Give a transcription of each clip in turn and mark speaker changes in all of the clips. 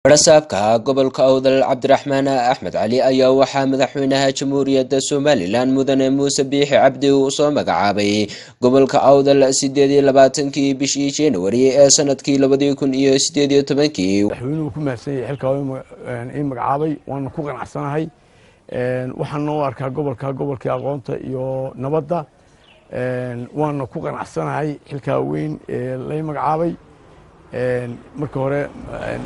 Speaker 1: Rasaabka gobolka Awdal Cabdiraxmaan Axmed Cali ayaa waxaa madaxweynaha Jamhuuriyadda Somaliland Mudane Muuse Biixi Cabdi uu soo magacaabay gobolka Awdal 28 bishii January ee sanadkii 2018.
Speaker 2: madaxweynuhu ku mahadsan yahay xilka in magacaabay waan ku qanacsanahay waxaan noo arkaa gobolka aqoonta iyo nabadda waan ku qanacsanahay xilka weyn ee la magacaabay marka hore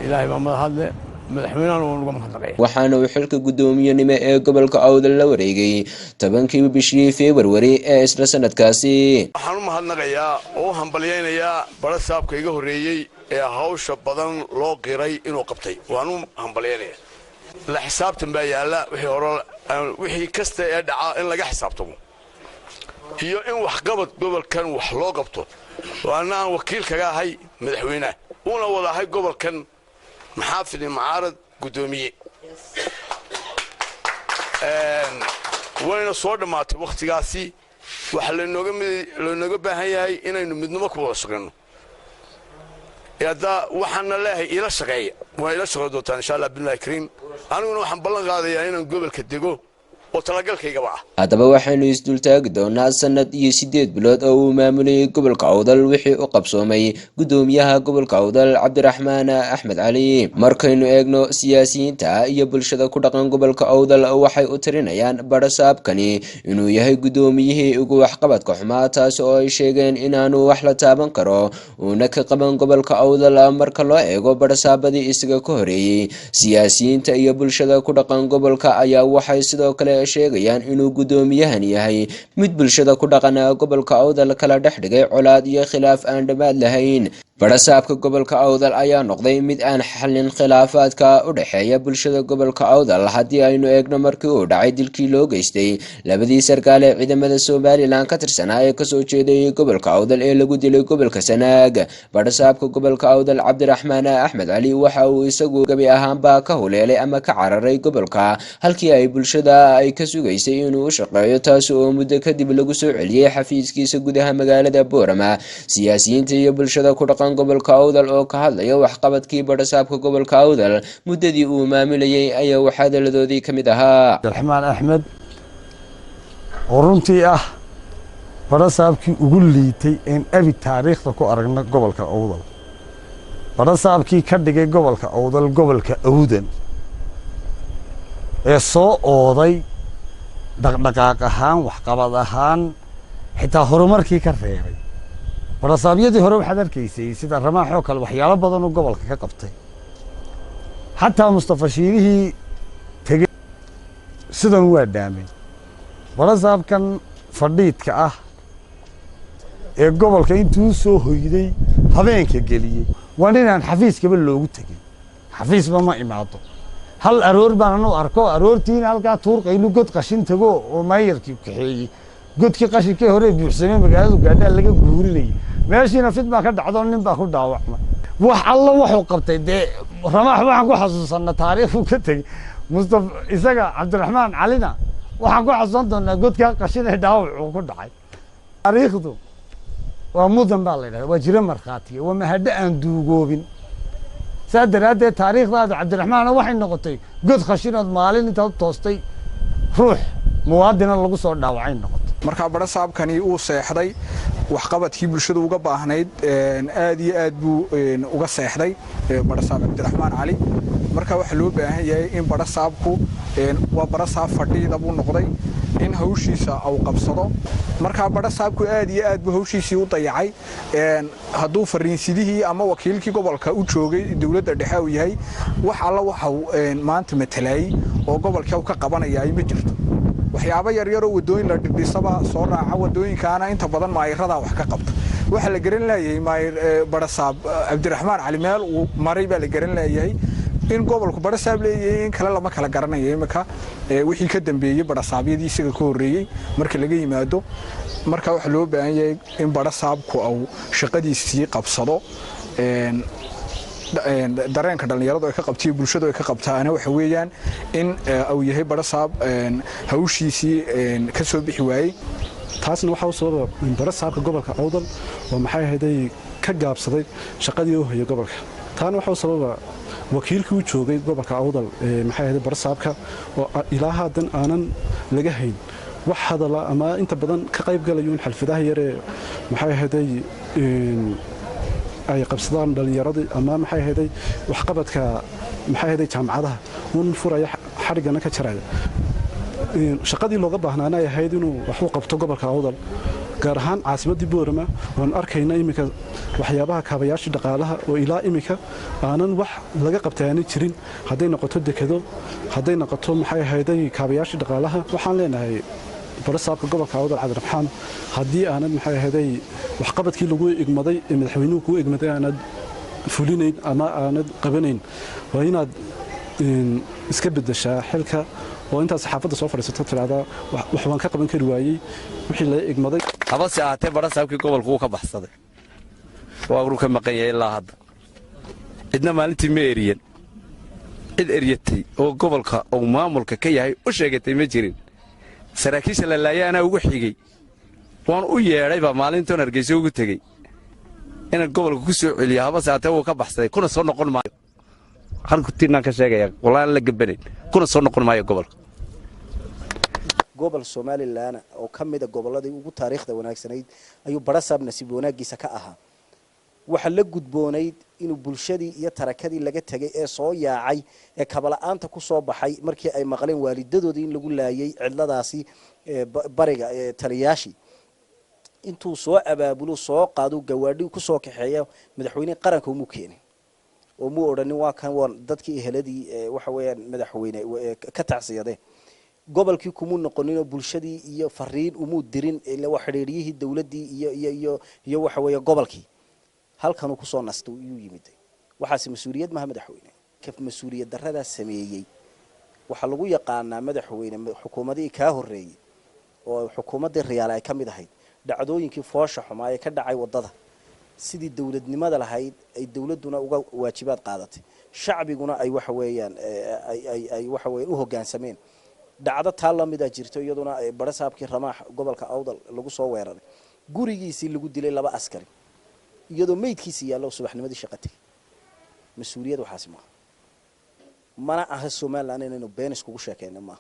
Speaker 2: ilaahay baa mahadle madaxweynaha oo uga mahadnaqay
Speaker 1: waxaana uu xilka gudoomiyenimo ee gobolka Awdal la wareegay 10 bishii February ee isla sanadkaasi.
Speaker 2: waxaan u mahadnaqayaa oo hambalyeynaya barasaabka iga horeeyay ee hawsha badan loo qiray inuu qabtay waan u hambalyeynaya la xisaabtan baa yaala wixii kasta ee dhaca in laga xisaabtamo iyo in wax qabad gobolkan wax loo qabto waana wakiil kaga ahay madaxweynaha una wadahay gobolkan maxaafid mucaarad gudoomiye wayna soo dhamaatay waqtigaasi waxa la nooga baahan yahay inaynu midnimo ku wada shaqeyno waxaana leeyahay ila shaqeeya waa ila shaqeyn doontaan insha Allah billahi kariim aniguna waxaan ballan qaadayaa inaan gobolka dego oo talagalkaygaba ah.
Speaker 1: haddaba waxaynu isdul taagi doonaa sanad iyo 8 bilood oo uu maamulayay gobolka Awdal wixii uu qabsoomay gudoomiyaha gobolka Awdal Cabdiraxmaan Axmed Cali. markaynu eegno siyaasiyiinta iyo bulshada ku dhaqan gobolka Awdal waxay u tirinayaan barasaabkani inuu yahay gudoomiyihii ugu waxqabadka xumaa taas oo ay sheegeen inaanu wax la taaban karo una ka qaban gobolka Awdal marka loo eego barasaabadii isaga ka horeeyay. siyaasiyiinta iyo bulshada ku dhaqan gobolka ayaa waxay sidoo kale sheegayaan inuu gudoomiyahan yahay mid bulshada ku dhaqan gobolka Awdal kala dhexdhigay colaad iyo khilaaf aan dhamaad lahayn. barasaabka gobolka Awdal ayaa noqday mid aan xalin khilaafaadka u dhaxeeya bulshada gobolka Awdal haddii aynu eegno markii uu dhacay dilkii loo geystay labadii sarkaal ee ciidamada Somaliland ka tirsanaa ee kasoo jeeday gobolka Awdal ee lagu dilay gobolka Sanaag. barasaabka gobolka Awdal Cabdiraxmaan Axmed Cali waxa uu isagu gabi ahaanba ka huleelay ama ka cararay gobolka halkii ay bulshada ay ka sugaysay inuu u shaqeeyo taas oo muddo kadib lagu soo celiyay xafiiskiisa gudaha magaalada Boorama. siyaasiyiinta iyo bulshada ku dhaqan gobolka Awdal oo ka hadlaya waxqabadkii barasaabka gobolka Awdal muddadii uu maamulayay ayaa waxaadaladoodii kamid ahaa
Speaker 3: Cabdiraxmaan Axmed oo runtii ah barasaabkii ugu liitay in abi taariikhda ku aragna gobolka Awdal barasaabkii ka dhigay gobolka Awdal gobolka Awdan ee soo ooday dhaqdhaqaaq ahaan waxqabad ahaan xitaa horumarkii ka reebay. barasaabyadii hore waxaad arkaysay sida ramaaxoo kale waxyaalo badan oo gobolka ka qabtay xataa Mustafa Shiirihii tegey sidan waa dhaamay. barasaabkan fadhiidka ah ee gobolka intuu soo hoyday habeenka geliyey waa inaan xafiiskaba loogu tegin xafiisba ma imaado hal aroor baan u arko aroortiin halka tuurqa inuu god qashin tago oo maayirkii kaxeeyay godkii qashinkii hore buuxsamay magaalada gaadha laga guurinay meeshina fidma ka dhacdo nin baa ku dhaawacmay wax alla wuxuu qabtay ramaax waxaan ku xasuusanaa taariikhu ka tagay Mustafa isaga Cabdiraxmaan Calina waxaan ku xasuusan doonaa godka qashin ee dhaawac ku dhacay. taariikhdu waa mudan baa la yiraahdaa waa jira markhaatiga waa mahad aan duugoobin saadaraadee taariikhdaada Cabdiraxmaan waxay noqotay god qashinood maalin inta toostay ruux muwaadin lagu soo dhaawacay noqotay.
Speaker 4: marka barasaabkani uu seexday waxqabadkii bulshadu uga baahnayd aad iyo aad buu uga seexday barasaab Cabdiraxmaan Cali. marka waxa loo baahan yahay in barasaabku waa barasaab fadhiida buu noqday in hawshiisa uu qabsado. marka barasaabku aad iyo aad buu hawshiisii u dayacay hadduu fariinsidihii ama wakiilkii gobolka u joogay dawladda dhexe uu yahay wax alla waxa maanta matalay oo gobolka uu ka qabanaya ay ma jirto. waxyaabo yar yar oo wadooyin la dhisaba soo raaca wadooyinkaana inta badan maayirada wax ka qabta waxa la garan leeyahay maayir barasaab Cabdiraxmaan Cali meel uu maray baa la garan leeyahay in gobolku barasaab leeyahay in kale lama kala garanayo imika wixii ka dambeeyay barasaabyadii isaga ka horeeyay marka laga yimaado. marka waxa loo baahan yahay in barasaabku uu shaqadiisii qabsado dareenka dhalinyaradu ay ka qabtay bulshadu ay ka qabtaana waxa weeyaan in uu yahay barasaab hawshiisii ka soo bixi waayay.
Speaker 5: taasna waxa soo barasaabka gobolka Awdal oo maxay ahayd ka gaabsaday shaqadii uu hayay gobolka taana waxa sababa wakiilkii u joogay gobolka awdal maxay ahayd barasaabka oo ilaa haatan aanan laga hayn wax hadala ama inta badan ka qayb galayuun xalfadaha yaree maxay ahayd ay qabsadaan dhalinyaradii ama maxay ahayd waxqabadka maxay ahayd jaamacadaha uun furaya xarigana ka jaraya shaqadii looga baahnaana ay ahayd inuu wax u qabto gobolka awdal gaar ahaan caasimadii boorama waan arkayna iminka waxyaabaha kaabayaashii dhaqaalaha oo ilaa iminka aanan wax laga qabtaani jirin hadday noqoto dekedo hadday noqoto maxay ahayd kaabayaashii dhaqaalaha waxaan leenahay barasaabka gobolka awdal cabdiraxmaan haddii aanad maxay ahayd waxqabadkii lagu igmaday ee madaxweynuhu kugu igmaday aanad fulinayn ama aanad qabanayn waa inaad iska bedeshaa xilka oo intaas saxaafadda soo fadhiisato tiraahdaa wax waan ka qaban kari waayey wixii la igmaday
Speaker 3: habase ahaatee barasaabkii gobolku wuu ka baxsaday waa uu ka maqan yahay ilaa hadda cidna maalintii ma eriyan cid eryatay oo gobolka uu maamulka ka yahay u sheegatay ma jirin saraakiisha la laayay anaa ugu xigay waan u yeedhaybaa maalintoon hargeysa ugu tegey inaan gobolka ku soo celiyo habase ahaatee wuu ka baxsaday kuna soo noqon maayo halkutiinaan ka sheegaya walaan la gabanayn kuna soo noqon maayo gobolka
Speaker 6: gobol Somaliland oo kamida goboladii ugu taariikhda wanaagsanayd ayuu barasaab nasiib wanaagiisa ka ahaa waxa la gudboonayd inuu bulshadii iyo tarakadii laga tagay ee soo yaacay ee kabalaanta ku soo baxay markii ay maqleen waalidadoodii in lagu laayay cidladaasi bariga taliyaashii intuu soo abaabulo soo qaado gawaadhi ku soo kaxeeyo madaxweyne qaranka uu keenay oo muu oran waa kan dadkii eheladii waxa weeyaan madaxweyne ka tacsiyaday gobolkii kuma noqonin bulshadii iyo fariin umu dirin ilaa wax xiriiriyihii dawladii iyo waxa weeye gobolkii halkan uu ku soo nasto uu yimid waxaas mas'uuliyad ma madaxweyne kaf mas'uuliyad darrada sameeyay waxa lagu yaqaanaa madaxweyne xukuumadii ka horeeyay oo xukuumadii riyaal ay kamid ahayd dhacdooyinkii foosha xumaa ee ka dhacay wadada sidii dawladnimada lahayd ay dawladuna uga waajibaad qaadatay shacbiguna ay waxa weeyaan ay waxa weeyaan u hoggaansameen dhacdo taalamida jirto iyaduna barasaabkii ramaax gobolka awdal lagu soo weeraray gurigiisii lagu dilay laba askari iyadoo meydkiisa yaalo subaxnimadii shaqatay mas'uuliyad waxaas mana aha Soomaaliland inaynu been iskugu sheekayno ma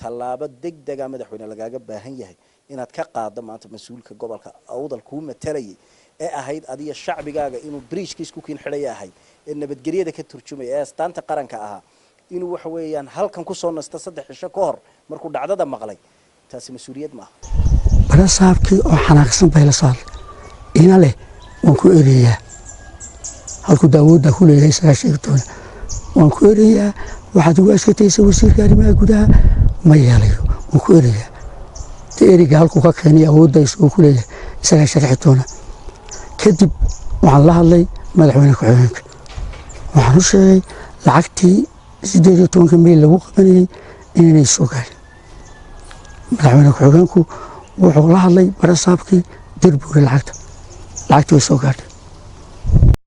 Speaker 6: talaabo degdeg ah madaxweyne lagaaga baahan yahay inaad ka qaado maanta mas'uulka gobolka awdal ku matalayay ee ahayd adiga shacbigaaga inuu bridge-kiis ku kiin xidhay ahayd ee nabadgelyada ka turjumay ee astaanta qaranka ahaa inuu wax weeyaan halkan ku soo nasto 3 cisho ka hor markuu dhacdada maqlay taasi mas'uuliyad ma aha
Speaker 7: barasaabkii oo xanaaqsan bay la saar ina leh waan ku eedeeyaa halku daawada ku leeyahay sagaasheegtoona waan ku eedeeyaa waxaad ugu askataysa wasiirka arrimaha gudaha ma yeelayo waan ku eedeeyaa teeriga halku ka keenay awoodda isoo ku leeyahay sagaasheegtoona kadib waxaan la hadlay madaxweyne ku-xigeenka waxaan u sheegay lacagtii 18 mil lagu qabanayay inay soo gaareen madaxweyne ku-xigeenku wuxuu la hadlay barasaabkii dirbuure lacagtii way soo gaartay